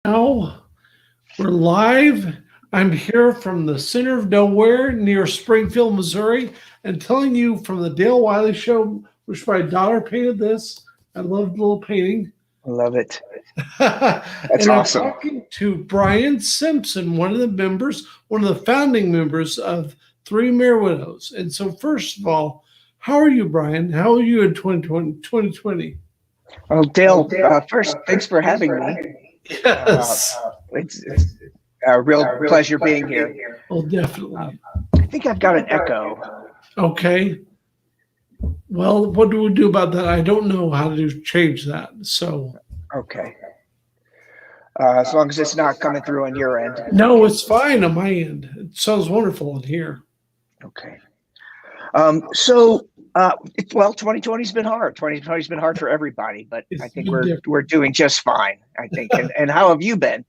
Now we're live. I'm here from the center of nowhere near Springfield, Missouri, and telling you from the Dale Wiley Show, which my daughter painted this. I love the little painting. Love it. That's And I'm awesome. talking to Brian Simpson, one of the members, one of the founding members of Threemerrywidows. And so, first of all, how are you, Brian? How are you in 2020? Well, Dale, first, thanks for having me. Yes. It's a real pleasure being here. Oh, definitely. I think I've got an echo. Okay. Well, what do we do about that? I don't know how to change that. So, Okay. As long as it's not coming through on your end. no, it's fine on my end. It sounds wonderful in here. Okay. Well, 2020's been hard. 2020's been hard for everybody, but It's I think been different. we're doing just fine, I think. And how have you been?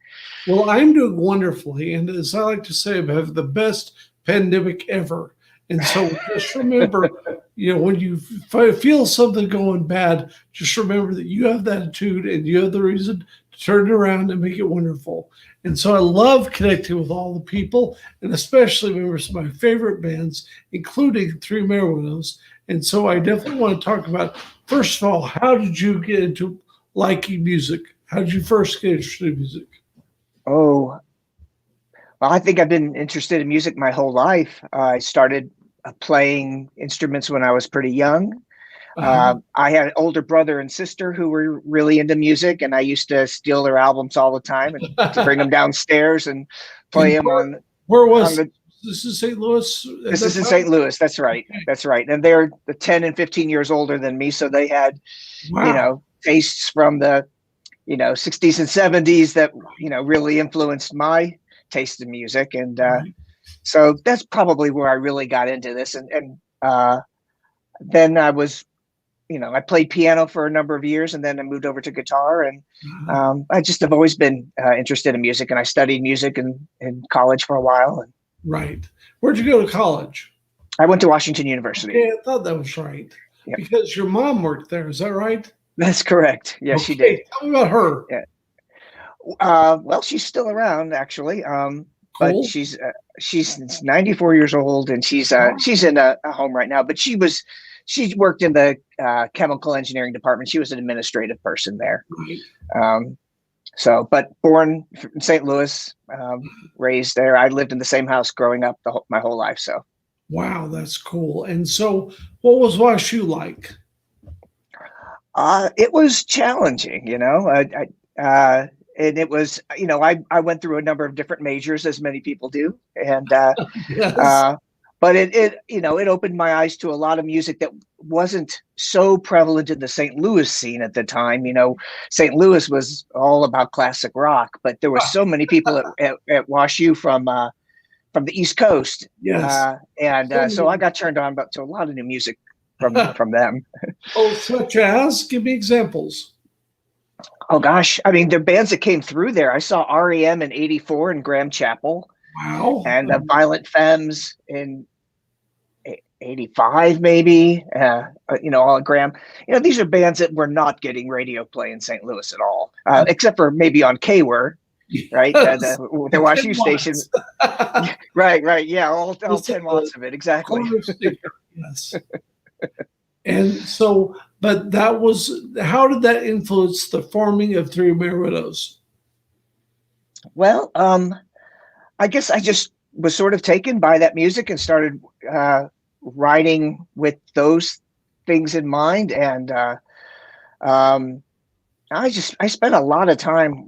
Well, I'm doing wonderfully. And as I like to say, I have the best pandemic ever. And so just remember, when you feel something going bad, just remember that you have that attitude and you have the reason to turn it around and make it wonderful. And so I love connecting with all the people and especially members of my favorite bands, including Threemerrywidows. And so I definitely want to talk about, first of all, how did you get into liking music? How did you first get interested in music? Oh, well, I think I've been interested in music my whole life. I started playing instruments when I was pretty young. I had an older brother and sister who were really into music, and I used to steal their albums all the time and to bring them downstairs and play them on. Where was on the, this? Is St. Louis? this is in St. Louis. That's right. That's right. And they're 10 and 15 years older than me, so they had, Wow. tastes from the, 60s and 70s that really influenced my taste in music, and Right. so that's probably where I really got into this. And then I was, I played piano for a number of years, and then I moved over to guitar. And I just have always been interested in music, and I studied music in college for a while. And Right. Where'd you go to college? I went to Washington University. Yeah, I thought that was right. Yep. Because your mom worked there. Is that right? That's correct. Yes, she Okay, did. tell me about her. Yeah. Well, she's still around, actually. But Cool. she's 94 years old, and she's in a home right now. But she worked in the chemical engineering department. She was an administrative person there. Right. But born in St. Louis, raised there. I lived in the same house growing up my whole life. So Wow, that's cool. And so, what was WashU like? it was challenging, and it was, I went through a number of different majors, as many people do, and Yes. but it opened my eyes to a lot of music that wasn't so prevalent in the St. Louis scene at the time. St. Louis was all about classic rock, but there were so many people at WashU from the East Coast, Yes. so I got turned on to a lot of new music from them. Oh, such as? Give me examples. Oh gosh, I mean, the bands that came through there. I saw REM in '84 in Graham Chapel, Wow. and the Violent Femmes in '85, maybe. All at Graham. These are bands that were not getting radio play in St. Louis at all, except for maybe on K-Word, right? Yes. The WashU station. Right. Yeah, all 10 watts of it, exactly. Corner sticker. Yes. And so, but how did that influence the forming of Threemerrywidows? Well, I guess I just was sort of taken by that music and started writing with those things in mind. And I spent a lot of time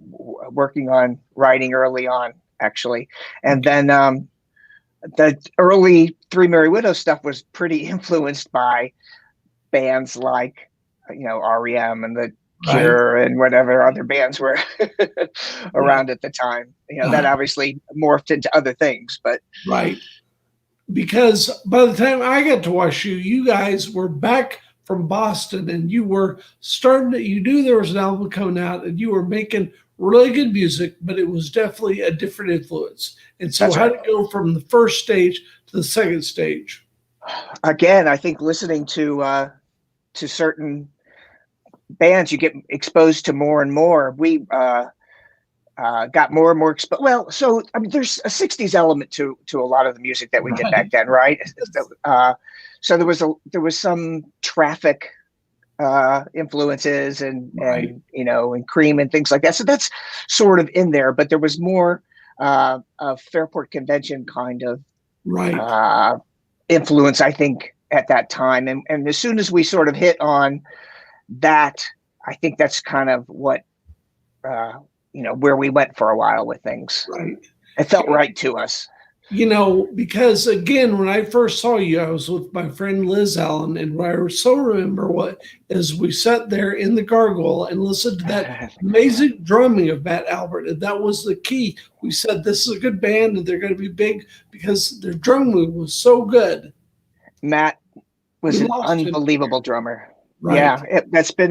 working on writing early on, actually. And then the early Threemerrywidows stuff was pretty influenced by bands like, REM and the Cure and whatever other bands were around at the time. That obviously morphed into other things, but Right. Because by the time I got to WashU, you guys were back from Boston and you were you knew there was an album coming out and you were making really good music, but it was definitely a different influence. And so, That's how right. did it go from the first stage to the second stage? Again, I think listening to certain bands, you get exposed to more and more. got more and more exposed. Well, so I mean, there's a '60s element to a lot of the music that we did back then, right? So there was some Traffic influences and and Cream and things like that. So that's sort of in there, but there was more of Fairport Convention kind of influence, I think, at that time. And as soon as we sort of hit on that, I think that's kind of what where we went for a while with things. Right. It felt right to us. Because again, when I first saw you, I was with my friend Liz Allen, and what I so remember is we sat there in the Gargoyle and listened to that amazing drumming of Matt Albert, and that was the key. We said this is a good band, and they're going to be big because their drumming was so good. Matt was an unbelievable drummer. Right. Yeah, it's been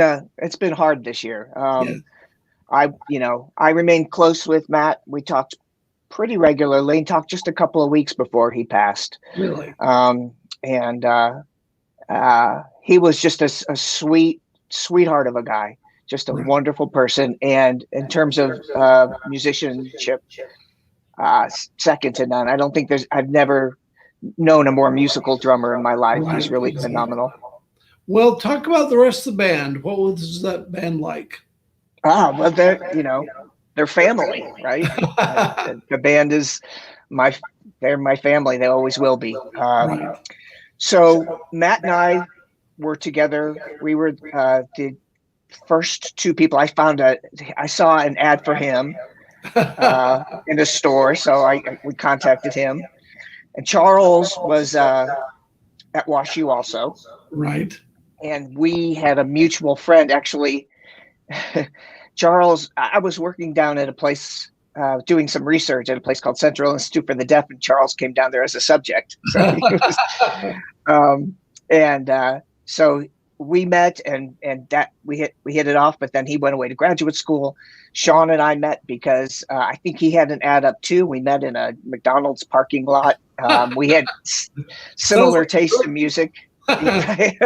hard this year. I remained close with Matt. We talked pretty regularly and talked just a couple of weeks before he passed. Really? He was just a sweetheart of a guy, just a wonderful person. And in terms of musicianship, second to none. I don't think I've never known a more musical drummer in my life. He's really phenomenal. Well, talk about the rest of the band. What was that band like? Well, they're family, right? The band is they're my family. They always will be. So Matt and I were together. We were the first two people. I saw an ad for him in a store, so we contacted him. And Charles was at WashU also. Right. And we had a mutual friend, actually. Charles, I was working down at a place, doing some research at a place called Central Institute for the Deaf, and Charles came down there as a subject. So so we met, and that we hit it off. But then he went away to graduate school. Sean and I met because I think he had an ad up too. We met in a McDonald's parking lot. We had similar taste in music, and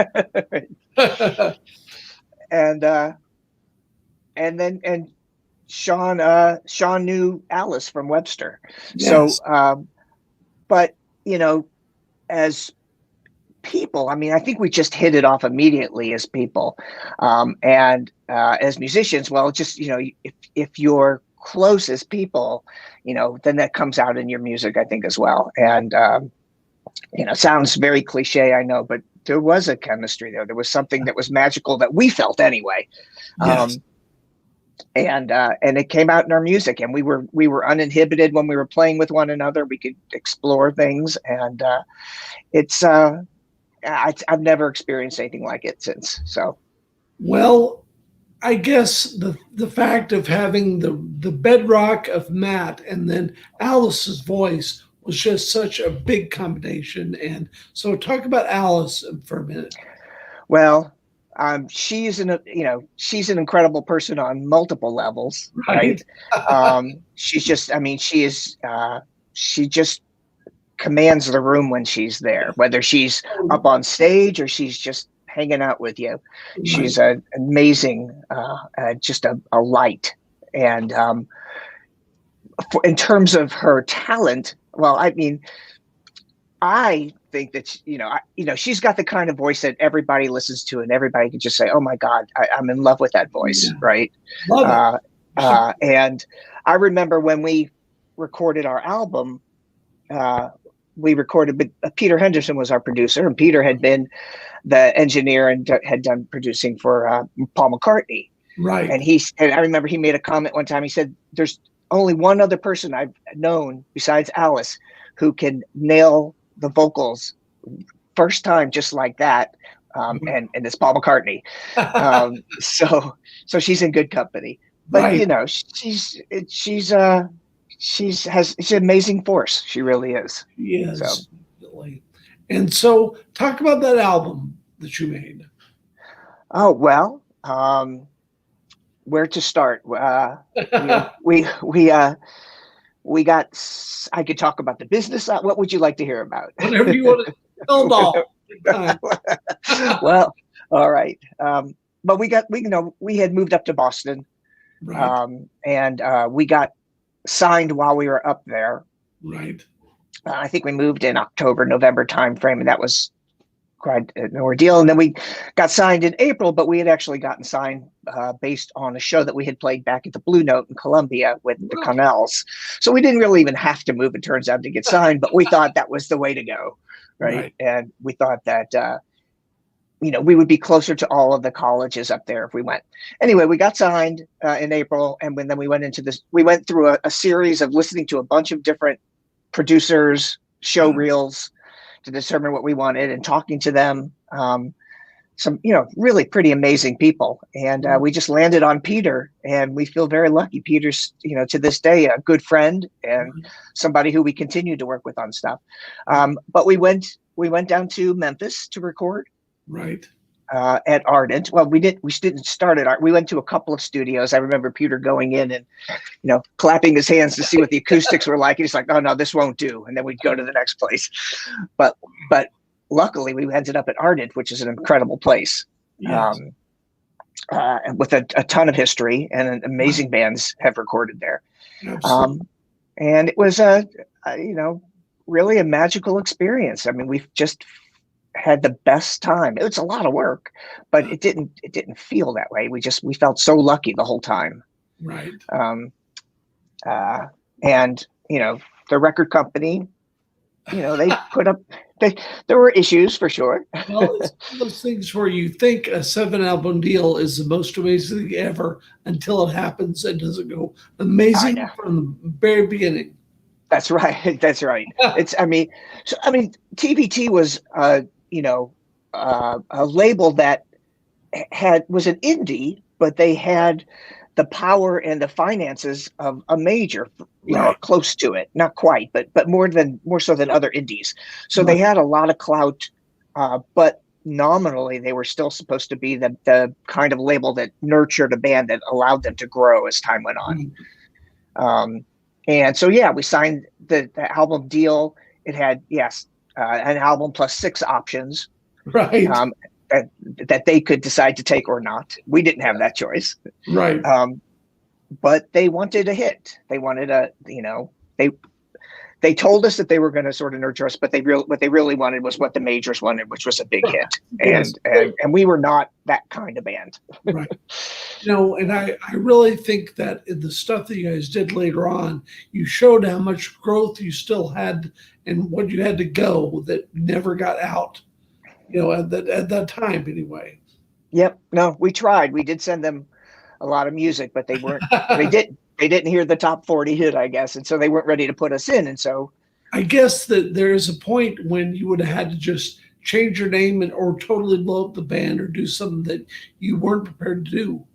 Sean knew Alice from Webster. Yes. So, but as people, I mean, I think we just hit it off immediately as people, and as musicians. Well, just if you're close as people, then that comes out in your music, I think, as well. And sounds very cliche, I know, but there was a chemistry there. There was something that was magical that we felt anyway. Yes. And it came out in our music, and we were uninhibited when we were playing with one another. We could explore things, and I've never experienced anything like it since. So, well, I guess the fact of having the bedrock of Matt and then Alice's voice was just such a big combination. And so, talk about Alice for a minute. Well, she's an incredible person on multiple levels, right? She's just, I mean, she just commands the room when she's there, whether she's up on stage or she's just hanging out with you. Right. She's an amazing, just a light. And in terms of her talent, well, I mean, I think that she's got the kind of voice that everybody listens to, and everybody can just say, "Oh my God, I'm in love with that voice," right? Love it. And I remember when we recorded our album, we recorded, but Peter Henderson was our producer, and Peter had been the engineer and had done producing for Paul McCartney. Right. And I remember he made a comment one time. He said, "There's only one other person I've known besides Alice who can nail the vocals first time just like that, and it's Paul McCartney." So she's in good company. But right. She's an amazing force. She really is. Yes. So. And so talk about that album that you made. Oh, well, where to start? We got, I could talk about the business. What would you like to hear about? Whatever you want to tell all. Well, all right. But we had moved up to Boston. Right. And we got signed while we were up there. Right. I think we moved in October, November timeframe, and that was quite an ordeal. And then we got signed in April, but we had actually gotten signed based on a show that we had played back at the Blue Note in Columbia with the Right. Connells. So we didn't really even have to move, it turns out, to get signed, but we thought that was the way to go. Right. And we thought that, we would be closer to all of the colleges up there if we went. Anyway, we got signed in April. And then we went into this, we went through a series of listening to a bunch of different producers, show reels to determine what we wanted and talking to them. Some, really pretty amazing people. And we just landed on Peter, and we feel very lucky. Peter's, to this day, a good friend and somebody who we continue to work with on stuff. But we went down to Memphis to record. Right. At Ardent. Well, we didn't start at Ardent. We went to a couple of studios. I remember Peter going in and, clapping his hands to see what the acoustics were like. He's like, "Oh no, this won't do." And then we'd go to the next place. But luckily we ended up at Ardent, which is an incredible place. Yes. With a ton of history, and amazing bands have recorded there. And it was really a magical experience. I mean, we've just had the best time. It was a lot of work, but it didn't feel that way. We felt so lucky the whole time. Right. And the record company, they put up, there were issues for sure. Well, it's one of those things where you think a 7-album deal is the most amazing thing ever until it happens, and doesn't go amazing from the very beginning. That's right. That's right. TBT was, a label that was an indie, but they had the power and the finances of a major, close to it, not quite, but more so than other indies. So they had a lot of clout, but nominally they were still supposed to be the kind of label that nurtured a band, that allowed them to grow as time went on. And so, we signed the album deal. It had, an album plus 6 options, right? That they could decide to take or not. We didn't have that choice, right? But they wanted a hit. They wanted they told us that they were going to sort of nurture us, but what they really wanted was what the majors wanted, which was a big hit. And we were not that kind of band. Right. And I really think that in the stuff that you guys did later on, you showed how much growth you still had and what you had to go that never got out, at that time anyway. Yep. No, we tried. We did send them a lot of music, but they weren't, they didn't hear the top 40 hit, I guess. And so they weren't ready to put us in. And so I guess that there is a point when you would have had to just change your name or totally blow up the band or do something that you weren't prepared to do.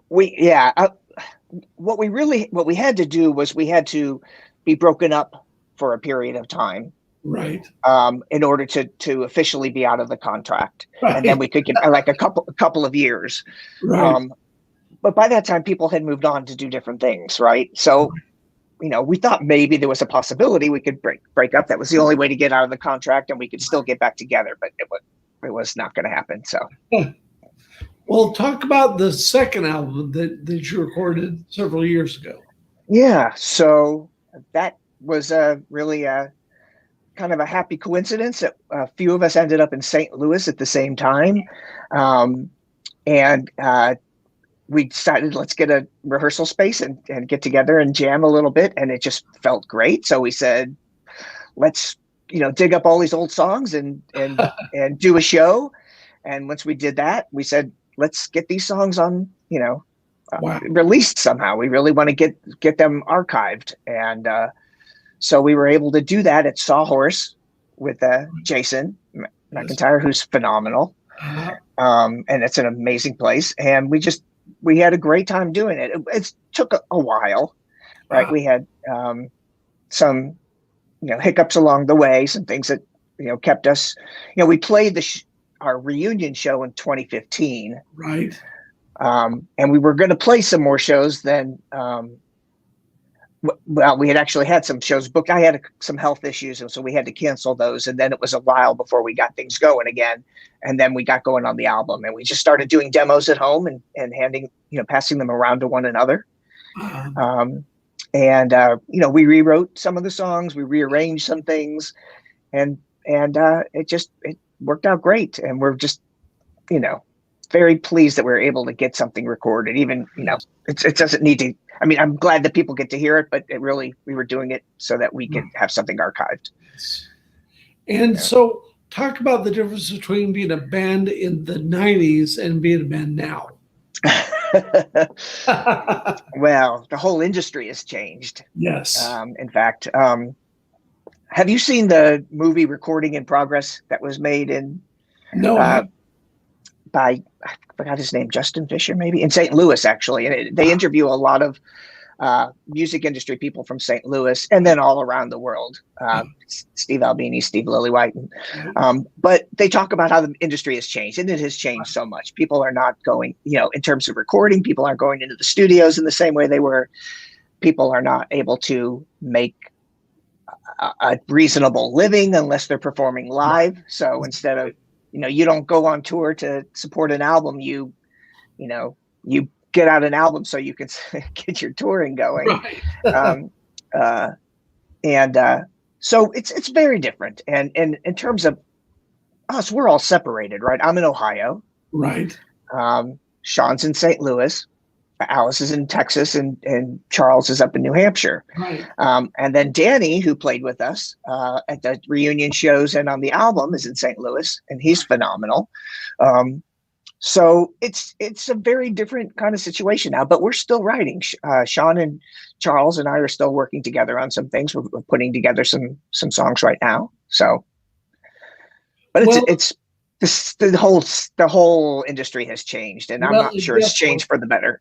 What we had to do was we had to be broken up for a period of time. Right. In order to officially be out of the contract. Right. And then we could get like a couple of years. Right. But by that time, people had moved on to do different things, right? So, we thought maybe there was a possibility we could break up. That was the only way to get out of the contract, and we could still get back together. But it was not going to happen. So, well, talk about the second album that you recorded several years ago. Yeah, so that was really kind of a happy coincidence that a few of us ended up in St. Louis at the same time, and we decided, let's get a rehearsal space and get together and jam a little bit. And it just felt great. So we said, let's, dig up all these old songs and do a show. And once we did that, we said, let's get these songs on, released somehow. We really want to get them archived. And so we were able to do that at Sawhorse with Jason McIntyre, who's phenomenal. And it's an amazing place. And we had a great time doing it. It took a while, right? We had some, hiccups along the way, some things that, kept us, we played our reunion show in 2015. Right. And we were going to play some more shows then. Well, we had actually had some shows booked. I had some health issues, and so we had to cancel those. And then it was a while before we got things going again. And then we got going on the album, and we just started doing demos at home and handing, passing them around to one another. We rewrote some of the songs, we rearranged some things, and it worked out great. And we're just, very pleased that we're able to get something recorded. Even, it doesn't need to. I mean, I'm glad that people get to hear it, but we were doing it so that we could have something archived. And so talk about the difference between being a band in the 90s and being a band now. Well, the whole industry has changed. Yes. In fact, have you seen the movie Recording in Progress that was made in by, I forgot his name, Justin Fisher, maybe, in St. Louis, actually. And they interview a lot of music industry people from St. Louis and then all around the world. Steve Albini, Steve Lillywhite. But they talk about how the industry has changed, and it has changed so much. People are not going, in terms of recording, people aren't going into the studios in the same way they were. People are not able to make a reasonable living unless they're performing live. So instead of, you don't go on tour to support an album, you get out an album so you can get your touring going. Right. So it's very different. And in terms of us, we're all separated, right? I'm in Ohio. Right. Sean's in St. Louis. Alice is in Texas, and Charles is up in New Hampshire. Right. And then Danny, who played with us at the reunion shows and on the album, is in St. Louis, and he's phenomenal. So it's a very different kind of situation now, but we're still writing. Sean and Charles and I are still working together on some things. We're putting together some songs right now. So, but the whole industry has changed, and I'm not sure it's changed for the better.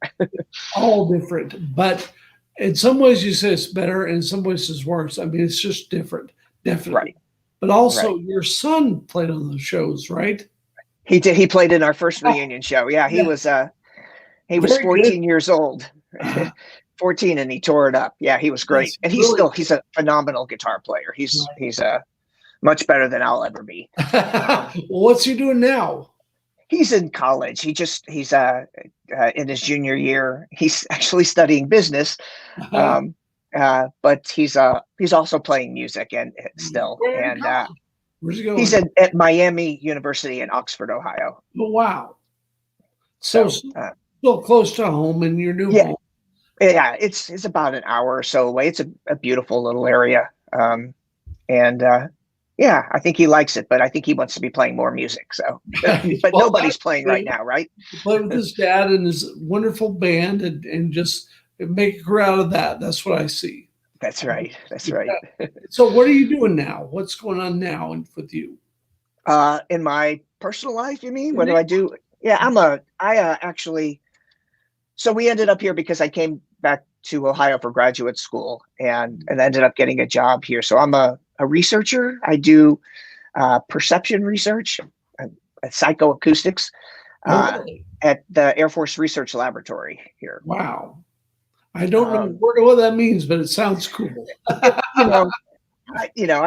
All different, but in some ways you say it's better, in some ways it's worse. I mean, it's just different, definitely. Right. But also, your son played on those shows, right? He did. He played in our first reunion show. Yeah, he was 14 years old, 14, and he tore it up. Yeah, he was great, and he's a phenomenal guitar player. He's much better than I'll ever be. What's he doing now? He's in college. He's in his junior year. He's actually studying business, but he's also playing music and still. And where's he going? He's at Miami University in Oxford, Ohio. Oh, wow! So still close to home in your new home. Yeah, it's about an hour or so away. It's a beautiful little area, yeah, I think he likes it, but I think he wants to be playing more music. So, but nobody's playing right now, right? Play with his dad and his wonderful band, and just make a career out of that. That's what I see. That's right. That's right. So, what are you doing now? What's going on now with you? In my personal life, you mean? What do I do? Yeah, so we ended up here because I came back to Ohio for graduate school and ended up getting a job here. So I'm a researcher. I do perception research, psychoacoustics at the Air Force Research Laboratory here. Wow. I don't know what that means, but it sounds cool. I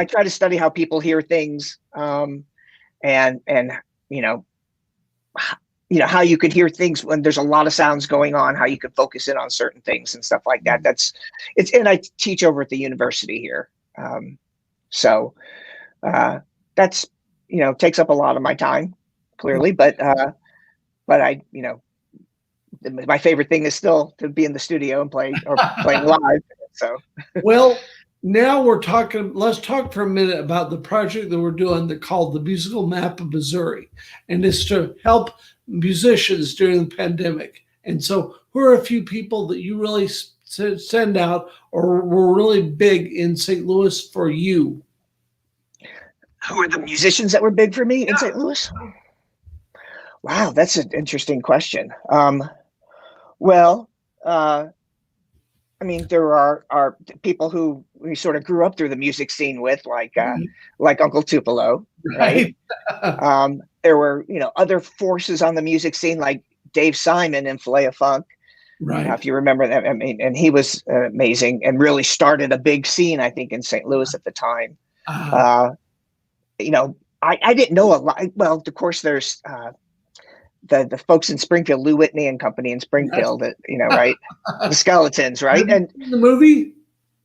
try to study how people hear things, and how you could hear things when there's a lot of sounds going on, how you could focus in on certain things and stuff like that. And I teach over at the university here. So that's, takes up a lot of my time, clearly, but I, my favorite thing is still to be in the studio and playing live. So, well, now let's talk for a minute about the project that we're doing called the Musical Map of Missouri. And it's to help musicians during the pandemic. And so who are a few people that you really send out or were really big in St. Louis for you? Who are the musicians that were big for me in St. Louis? Wow, that's an interesting question. There are people who we sort of grew up through the music scene with, like Uncle Tupelo, right? There were, other forces on the music scene like Dave Simon and Filet of Funk. Right. If you remember that, I mean, and he was amazing and really started a big scene, I think, in St. Louis at the time. Uh, Uh, you know, I didn't know a lot. Well, of course, there's the folks in Springfield, Lou Whitney and company in yes. Springfield, that, right? The Skeletons, right? Have you And seen the movie?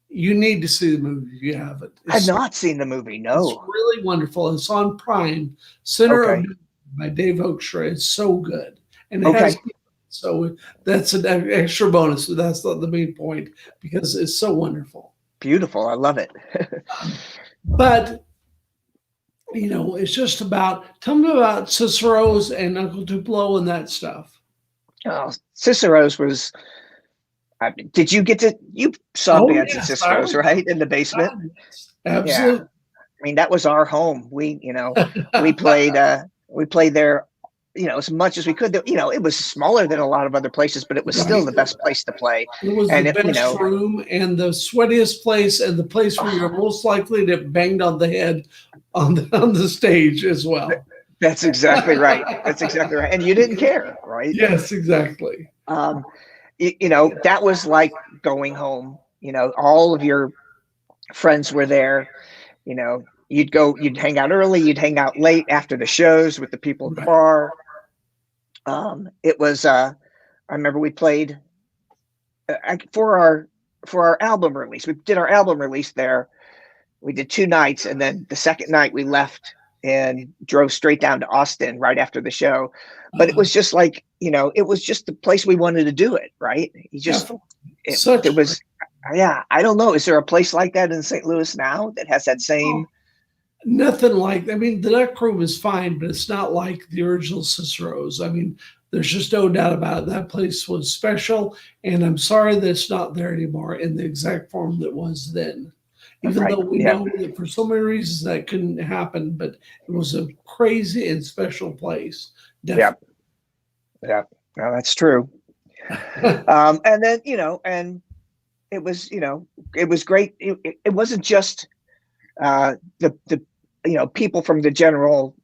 You need to see the movie if you haven't. I've not seen the movie. It's No. really wonderful. It's on Prime. Center of Okay. Duty by Dave Oakeshire. It's so good, and it has. Okay. So that's an extra bonus. But that's not the main point because it's so wonderful. Beautiful. I love it. But it's just about. Tell me about Cicero's and Uncle Tupelo and that stuff. Oh, Cicero's was. Did you get to? You saw bands at Cicero's, right? In the basement. Absolutely. Yeah. I mean, that was our home. We played there, as much as we could. It was smaller than a lot of other places, but it was still the best place to play. It was the best room and the sweatiest place, and the place where you're most likely to banged on the head on the stage as well. That's exactly right. That's exactly right. And you didn't care, right? Yes, exactly. That was like going home. All of your friends were there. You'd hang out early, you'd hang out late after the shows with the people at the bar. It was I remember we played for our album release. We did our album release there. We did 2 nights, and then the second night we left and drove straight down to Austin right after the show. But it was just like, it was just the place we wanted to do it, right? It was. Yeah, I don't know. Is there a place like that in St. Louis now that has that same? Nothing like. I mean, the Duck Room is fine, but it's not like the original Cicero's. I mean, there's just no doubt about it. That place was special, and I'm sorry that it's not there anymore in the exact form that was then. Even though we know that for so many reasons that couldn't happen, but it was a crazy and special place. Definitely. Yeah, no, that's true. And then and. It was, it was great. It wasn't just the people from the general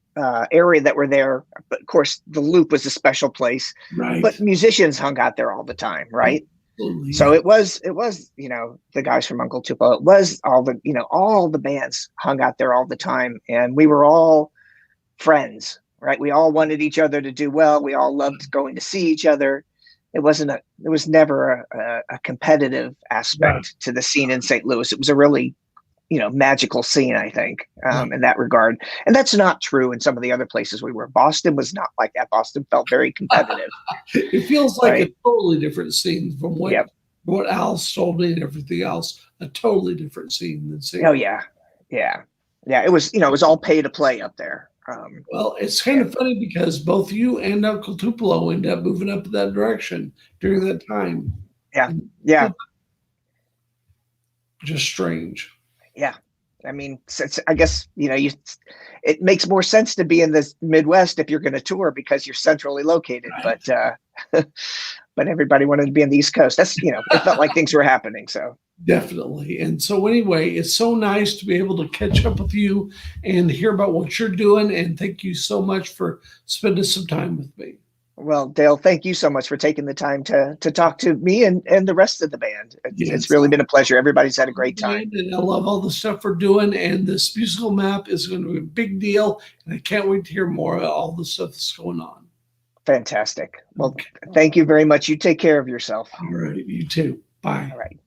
area that were there, but of course the Loop was a special place. Right. But musicians hung out there all the time, right? Absolutely. So it was the guys from Uncle Tupelo. It was all the bands hung out there all the time, and we were all friends, right? We all wanted each other to do well. We all loved going to see each other. It was never a competitive aspect to the scene in St. Louis. It was a really, magical scene, I think, in that regard. And that's not true in some of the other places we were. Boston was not like that. Boston felt very competitive. It feels like a totally different scene from what Al told me and everything else. A totally different scene than St. Oh yeah. It was, it was all pay to play up there. Well, it's kind of funny because both you and Uncle Tupelo ended up moving up in that direction during that time. Yeah. Just strange. Yeah. I mean, I guess, it makes more sense to be in the Midwest if you're going to tour because you're centrally located, but everybody wanted to be on the East Coast. That's, it felt like things were happening. So. Definitely. And so anyway, it's so nice to be able to catch up with you and hear about what you're doing. And thank you so much for spending some time with me. Well, Dale, thank you so much for taking the time to talk to me and the rest of the band. It's really been a pleasure. Everybody's had a great time. And I love all the stuff we're doing. And this musical map is going to be a big deal. And I can't wait to hear more of all the stuff that's going on. Fantastic. Well, thank you very much. You take care of yourself. All right. You too. Bye. All right.